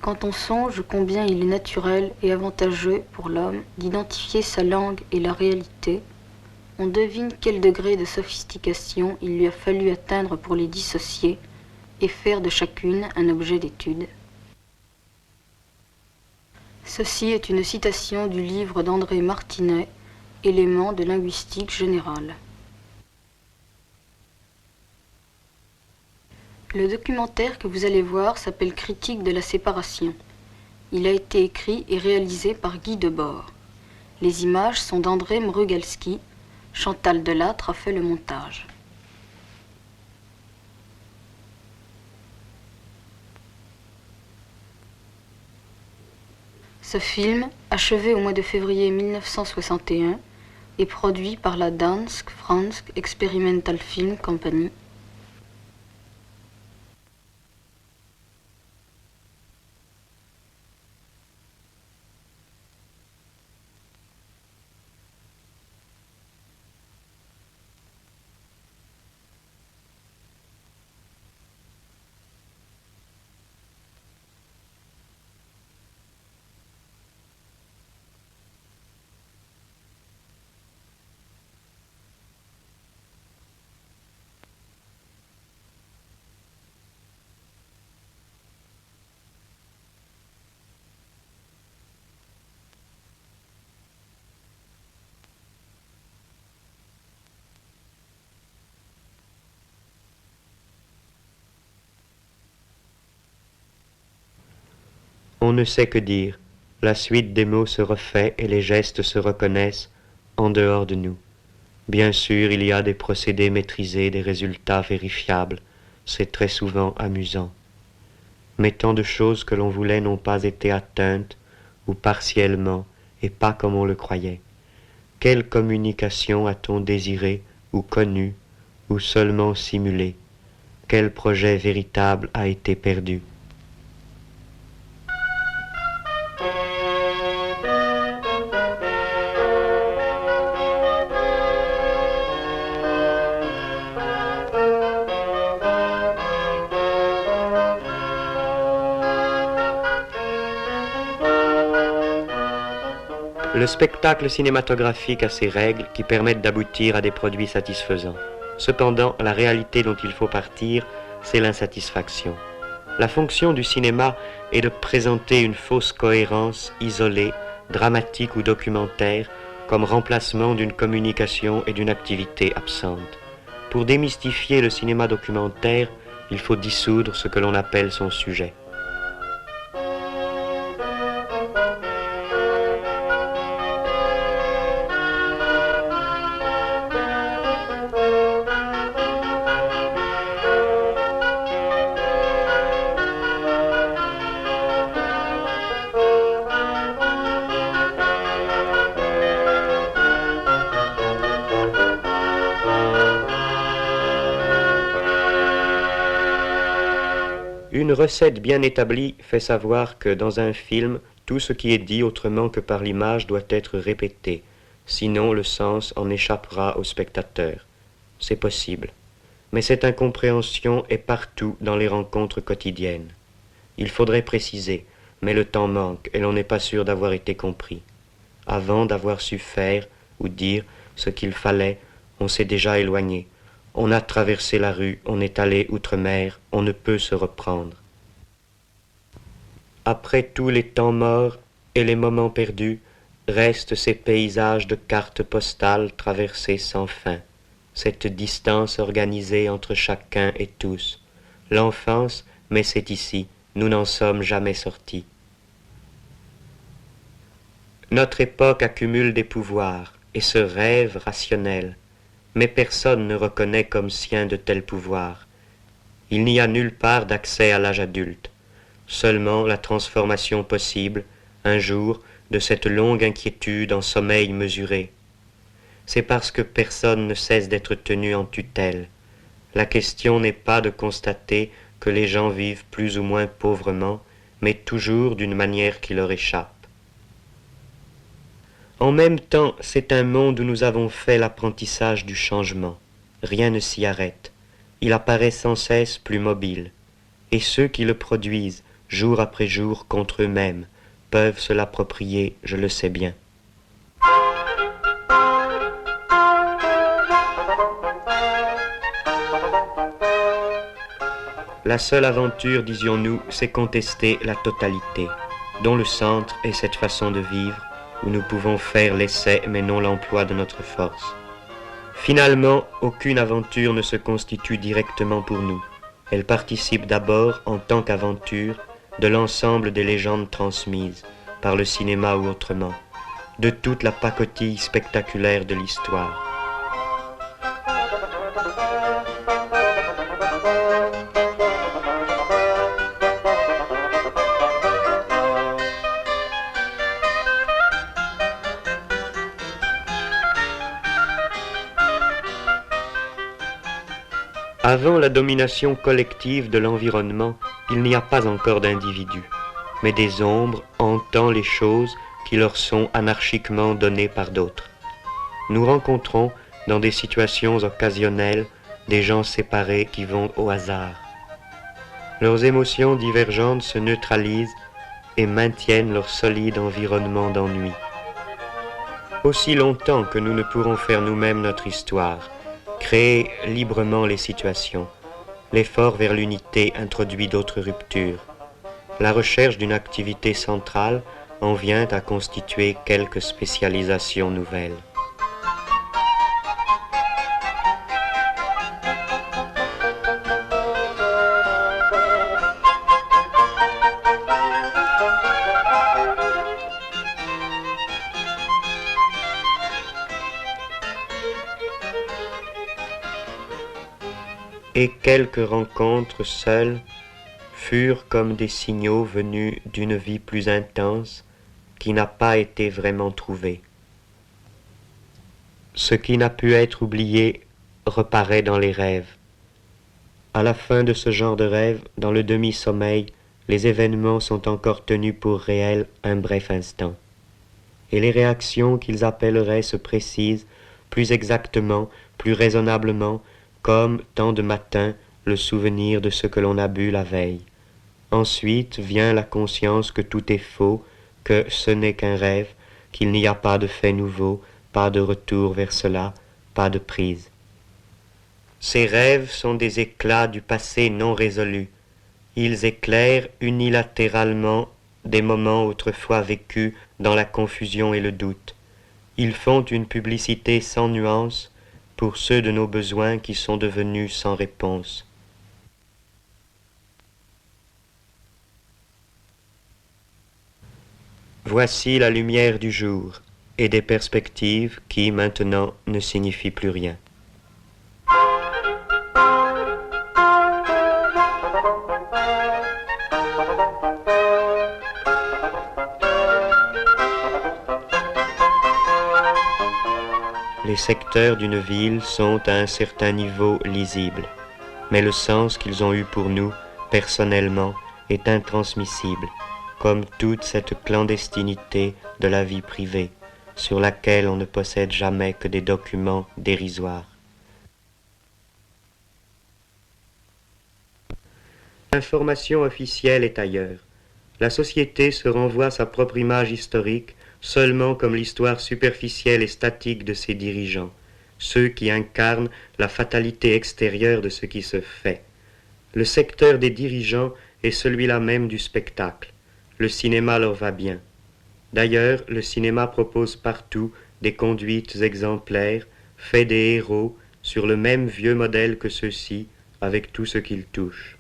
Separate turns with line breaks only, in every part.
Quand on songe combien il est naturel et avantageux pour l'homme d'identifier sa langue et la réalité, on devine quel degré de sophistication il lui a fallu atteindre pour les dissocier et faire de chacune un objet d'étude. Ceci est une citation du livre d'André Martinet, Éléments de linguistique générale. Le documentaire que vous allez voir s'appelle Critique de la séparation. Il a été écrit et réalisé par Guy Debord. Les images sont d'André Mrugalski. Chantal Delattre a fait le montage. Ce film, achevé au mois de février 1961, est produit par la Dansk Fransk Experimental Film Company.
On ne sait que dire. La suite des mots se refait et les gestes se reconnaissent en dehors de nous. Bien sûr, il y a des procédés maîtrisés, des résultats vérifiables. C'est très souvent amusant. Mais tant de choses que l'on voulait n'ont pas été atteintes, ou partiellement, et pas comme on le croyait. Quelle communication a-t-on désiré, ou connu, ou seulement simulé? Quel projet véritable a été perdu? Le spectacle cinématographique a ses règles qui permettent d'aboutir à des produits satisfaisants. Cependant, la réalité dont il faut partir, c'est l'insatisfaction. La fonction du cinéma est de présenter une fausse cohérence isolée, dramatique ou documentaire, comme remplacement d'une communication et d'une activité absente. Pour démystifier le cinéma documentaire, il faut dissoudre ce que l'on appelle son sujet. Une recette bien établie fait savoir que dans un film, tout ce qui est dit autrement que par l'image doit être répété, sinon le sens en échappera au spectateur. C'est possible. Mais cette incompréhension est partout dans les rencontres quotidiennes. Il faudrait préciser, mais le temps manque et l'on n'est pas sûr d'avoir été compris. Avant d'avoir su faire ou dire ce qu'il fallait, on s'est déjà éloigné. On a traversé la rue, on est allé outre-mer, on ne peut se reprendre. Après tous les temps morts et les moments perdus, restent ces paysages de cartes postales traversés sans fin, cette distance organisée entre chacun et tous. L'enfance, mais c'est ici, nous n'en sommes jamais sortis. Notre époque accumule des pouvoirs et se rêve rationnel. Mais personne ne reconnaît comme sien de tels pouvoirs. Il n'y a nulle part d'accès à l'âge adulte, seulement la transformation possible, un jour, de cette longue inquiétude en sommeil mesuré. C'est parce que personne ne cesse d'être tenu en tutelle. La question n'est pas de constater que les gens vivent plus ou moins pauvrement, mais toujours d'une manière qui leur échappe. En même temps, c'est un monde où nous avons fait l'apprentissage du changement. Rien ne s'y arrête. Il apparaît sans cesse plus mobile. Et ceux qui le produisent, jour après jour contre eux-mêmes, peuvent se l'approprier, je le sais bien. La seule aventure, disions-nous, c'est contester la totalité, dont le centre est cette façon de vivre, où nous pouvons faire l'essai mais non l'emploi de notre force. Finalement, aucune aventure ne se constitue directement pour nous. Elle participe d'abord, en tant qu'aventure, de l'ensemble des légendes transmises, par le cinéma ou autrement, de toute la pacotille spectaculaire de l'histoire. Avant la domination collective de l'environnement, il n'y a pas encore d'individus, mais des ombres hantant les choses qui leur sont anarchiquement données par d'autres. Nous rencontrons, dans des situations occasionnelles, des gens séparés qui vont au hasard. Leurs émotions divergentes se neutralisent et maintiennent leur solide environnement d'ennui. Aussi longtemps que nous ne pourrons faire nous-mêmes notre histoire, créer librement les situations, l'effort vers l'unité introduit d'autres ruptures. La recherche d'une activité centrale en vient à constituer quelques spécialisations nouvelles. Et quelques rencontres seules furent comme des signaux venus d'une vie plus intense qui n'a pas été vraiment trouvée. Ce qui n'a pu être oublié reparaît dans les rêves. À la fin de ce genre de rêve, dans le demi-sommeil, les événements sont encore tenus pour réels un bref instant. Et les réactions qu'ils appelleraient se précisent plus exactement, plus raisonnablement, comme, tant de matin, le souvenir de ce que l'on a bu la veille. Ensuite vient la conscience que tout est faux, que ce n'est qu'un rêve, qu'il n'y a pas de fait nouveau, pas de retour vers cela, pas de prise. Ces rêves sont des éclats du passé non résolu. Ils éclairent unilatéralement des moments autrefois vécus dans la confusion et le doute. Ils font une publicité sans nuance pour ceux de nos besoins qui sont devenus sans réponse. Voici la lumière du jour et des perspectives qui, maintenant, ne signifient plus rien. Les secteurs d'une ville sont à un certain niveau lisibles, mais le sens qu'ils ont eu pour nous, personnellement, est intransmissible, comme toute cette clandestinité de la vie privée, sur laquelle on ne possède jamais que des documents dérisoires. L'information officielle est ailleurs. La société se renvoie sa propre image historique seulement comme l'histoire superficielle et statique de ses dirigeants, ceux qui incarnent la fatalité extérieure de ce qui se fait. Le secteur des dirigeants est celui-là même du spectacle. Le cinéma leur va bien. D'ailleurs, le cinéma propose partout des conduites exemplaires, fait des héros, sur le même vieux modèle que ceux-ci, avec tout ce qu'ils touchent.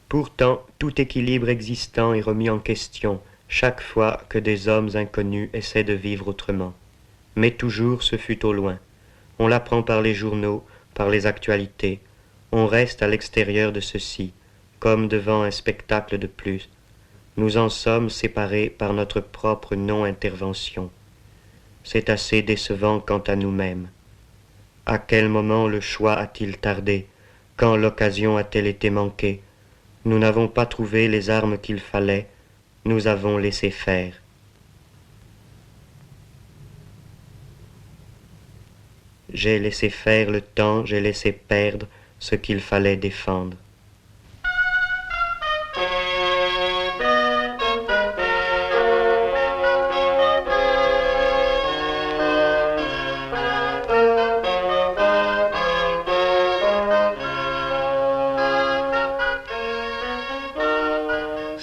Pourtant, tout équilibre existant est remis en question chaque fois que des hommes inconnus essaient de vivre autrement. Mais toujours ce fut au loin. On l'apprend par les journaux, par les actualités. On reste à l'extérieur de ceci, comme devant un spectacle de plus. Nous en sommes séparés par notre propre non-intervention. C'est assez décevant quant à nous-mêmes. À quel moment le choix a-t-il tardé? Quand l'occasion a-t-elle été manquée? Nous n'avons pas trouvé les armes qu'il fallait, nous avons laissé faire. J'ai laissé faire le temps, j'ai laissé perdre ce qu'il fallait défendre.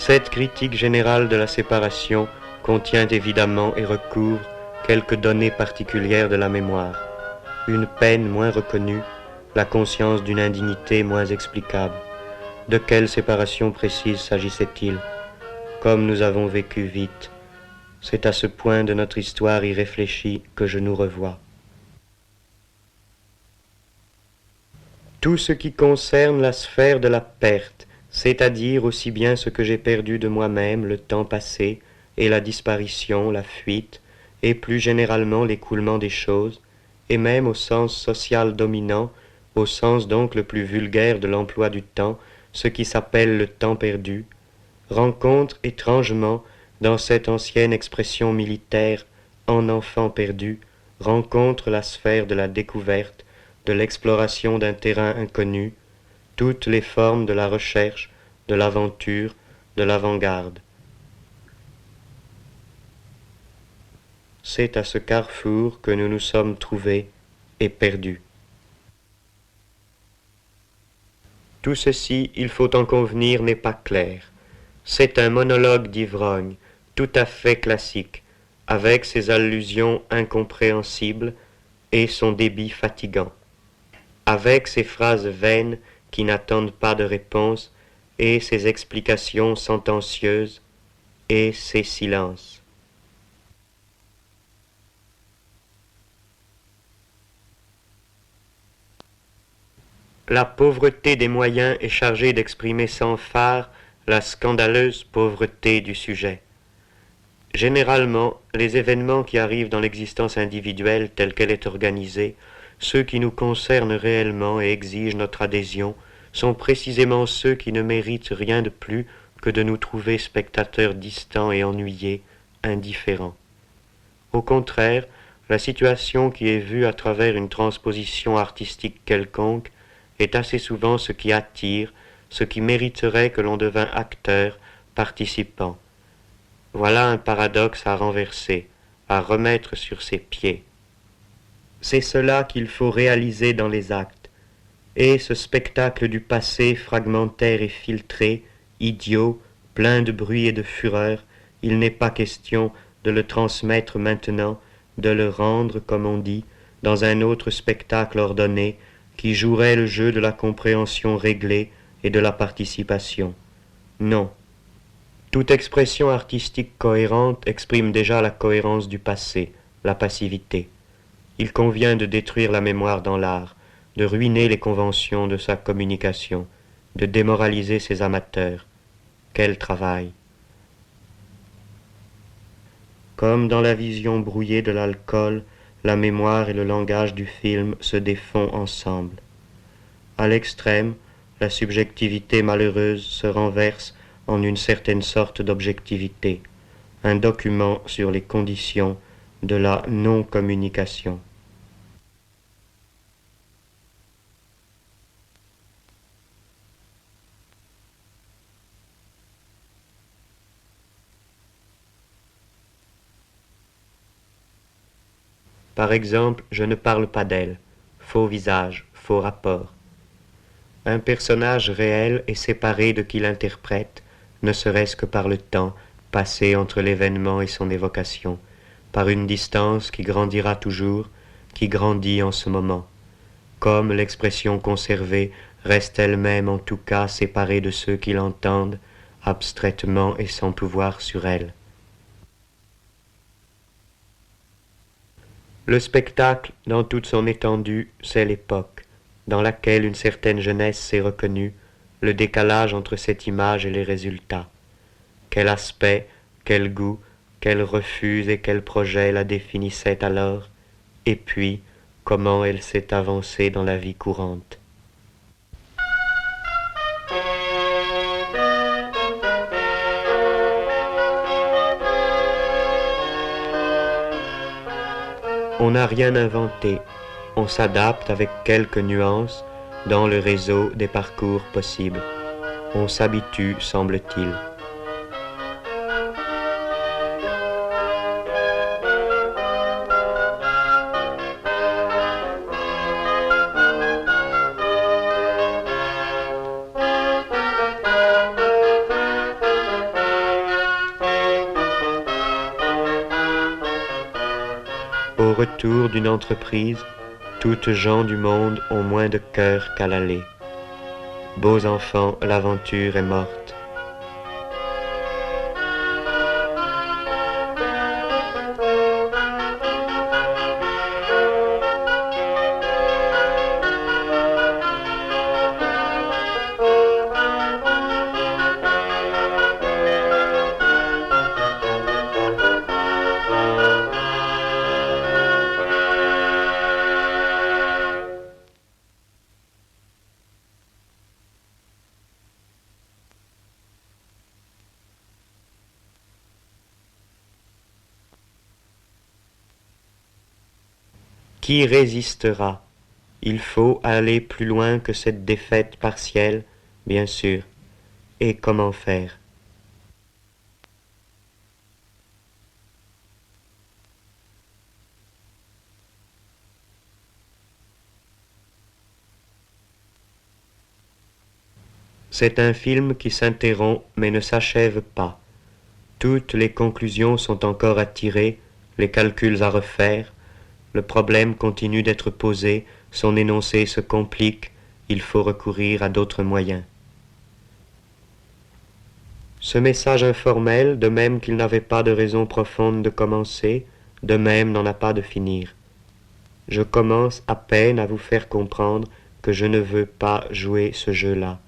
Cette critique générale de la séparation contient évidemment et recouvre quelques données particulières de la mémoire, une peine moins reconnue, la conscience d'une indignité moins explicable. De quelle séparation précise s'agissait-il? Comme nous avons vécu vite, c'est à ce point de notre histoire irréfléchie que je nous revois. Tout ce qui concerne la sphère de la perte, c'est-à-dire aussi bien ce que j'ai perdu de moi-même, le temps passé, et la disparition, la fuite, et plus généralement l'écoulement des choses, et même au sens social dominant, au sens donc le plus vulgaire de l'emploi du temps, ce qui s'appelle le temps perdu, rencontre étrangement dans cette ancienne expression militaire en enfant perdu, rencontre la sphère de la découverte, de l'exploration d'un terrain inconnu, toutes les formes de la recherche, de l'aventure, de l'avant-garde. C'est à ce carrefour que nous nous sommes trouvés et perdus. Tout ceci, il faut en convenir, n'est pas clair. C'est un monologue d'ivrogne, tout à fait classique, avec ses allusions incompréhensibles et son débit fatigant, avec ses phrases vaines qui n'attendent pas de réponse et ses explications sentencieuses et ses silences. La pauvreté des moyens est chargée d'exprimer sans phare la scandaleuse pauvreté du sujet. Généralement, les événements qui arrivent dans l'existence individuelle telle qu'elle est organisée, ceux qui nous concernent réellement et exigent notre adhésion, sont précisément ceux qui ne méritent rien de plus que de nous trouver spectateurs distants et ennuyés, indifférents. Au contraire, la situation qui est vue à travers une transposition artistique quelconque est assez souvent ce qui attire, ce qui mériterait que l'on devînt acteur, participant. Voilà un paradoxe à renverser, à remettre sur ses pieds. C'est cela qu'il faut réaliser dans les actes, et ce spectacle du passé fragmentaire et filtré, idiot, plein de bruit et de fureur, il n'est pas question de le transmettre maintenant, de le rendre, comme on dit, dans un autre spectacle ordonné, qui jouerait le jeu de la compréhension réglée et de la participation. Non. Toute expression artistique cohérente exprime déjà la cohérence du passé, la passivité. Il convient de détruire la mémoire dans l'art, de ruiner les conventions de sa communication, de démoraliser ses amateurs. Quel travail! Comme dans la vision brouillée de l'alcool, la mémoire et le langage du film se défont ensemble. À l'extrême, la subjectivité malheureuse se renverse en une certaine sorte d'objectivité, un document sur les conditions de la non-communication. Par exemple, je ne parle pas d'elle. Faux visage, faux rapport. Un personnage réel est séparé de qui l'interprète, ne serait-ce que par le temps passé entre l'événement et son évocation, par une distance qui grandira toujours, qui grandit en ce moment. Comme l'expression conservée reste elle-même en tout cas séparée de ceux qui l'entendent, abstraitement et sans pouvoir sur elle. Le spectacle, dans toute son étendue, c'est l'époque, dans laquelle une certaine jeunesse s'est reconnue, le décalage entre cette image et les résultats. Quel aspect, quel goût, quel refus et quel projet la définissaient alors, et puis comment elle s'est avancée dans la vie courante. On n'a rien inventé, on s'adapte avec quelques nuances dans le réseau des parcours possibles. On s'habitue, semble-t-il. retour d'une entreprise, toutes gens du monde ont moins de cœur qu'à l'aller. Beaux enfants, l'aventure est morte. Qui résistera? Il faut aller plus loin que cette défaite partielle, bien sûr. Et comment faire? C'est un film qui s'interrompt mais ne s'achève pas. Toutes les conclusions sont encore à tirer, les calculs à refaire. Le problème continue d'être posé, son énoncé se complique, il faut recourir à d'autres moyens. Ce message informel, de même qu'il n'avait pas de raison profonde de commencer, de même n'en a pas de finir. Je commence à peine à vous faire comprendre que je ne veux pas jouer ce jeu-là.